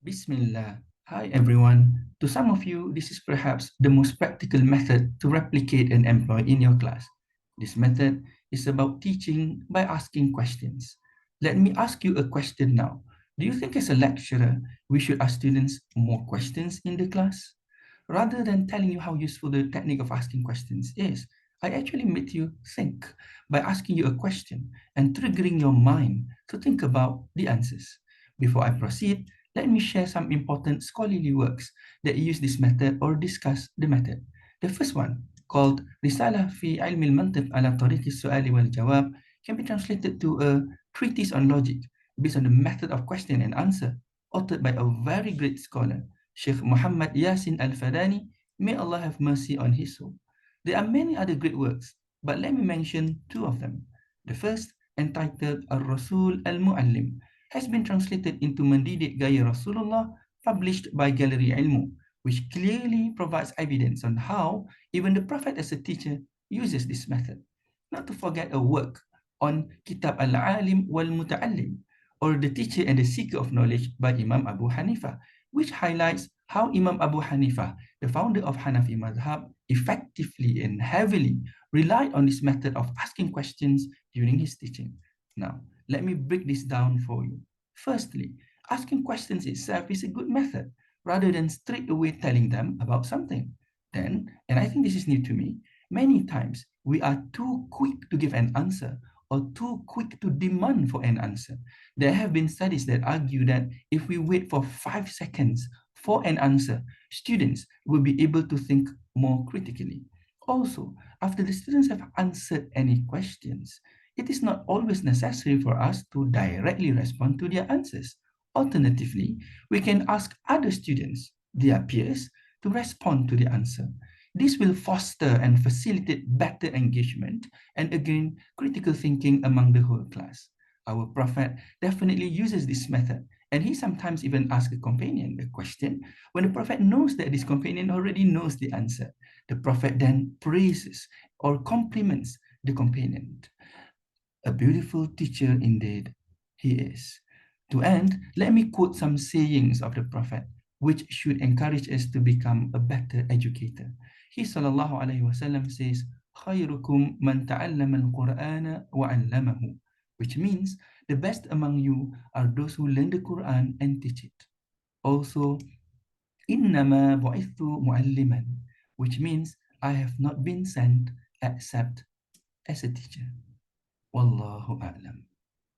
Bismillah. Hi everyone. To some of you, this is perhaps the most practical method to replicate and employ in your class. This method is about teaching by asking questions. Let me ask you a question now. Do you think as a lecturer, we should ask students more questions in the class? Rather than telling you how useful the technique of asking questions is, I actually made you think by asking you a question and triggering your mind to think about the answers. Before I proceed, let me share some important scholarly works that use this method or discuss the method. The first one, called Risalah fi ilm al-mantiq ala tariq al-su'al wal-jawab, can be translated to a treatise on logic based on the method of question and answer, authored by a very great scholar, Sheikh Muhammad Yasin Al-Fadani. May Allah have mercy on his soul. There are many other great works, but let me mention two of them. The first, entitled Al-Rasul Al-Muallim, has been translated into Mendidik Gaya Rasulullah, published by Gallery Ilmu, which clearly provides evidence on how even the Prophet as a teacher uses this method. Not to forget a work on Kitab Al-Alim wal-Muta'allim, or The Teacher and the Seeker of Knowledge by Imam Abu Hanifa, which highlights how Imam Abu Hanifa, the founder of Hanafi Madhab, effectively and heavily relied on this method of asking questions during his teaching. Now, let me break this down for you. Firstly, asking questions itself is a good method rather than straight away telling them about something. Then, and I think this is new to me, many times we are too quick to give an answer or too quick to demand for an answer. There have been studies that argue that if we wait for 5 seconds for an answer, students will be able to think more critically. Also, after the students have answered any questions, it is not always necessary for us to directly respond to their answers. Alternatively, we can ask other students, their peers, to respond to the answer. This will foster and facilitate better engagement and again, critical thinking among the whole class. Our Prophet definitely uses this method, and he sometimes even asks a companion a question when the Prophet knows that this companion already knows the answer. The Prophet then praises or compliments the companion. A beautiful teacher indeed he is. To end, let me quote some sayings of the Prophet, which should encourage us to become a better educator. He sallallahu alaihi wasallam says, "Khayrukum man ta'allama al-Qur'ana wa 'allamahu," which means the best among you are those who learn the Quran and teach it. Also, "Innama bu'ithu mu'alliman," which means I have not been sent except as a teacher. Wallahu a'lam.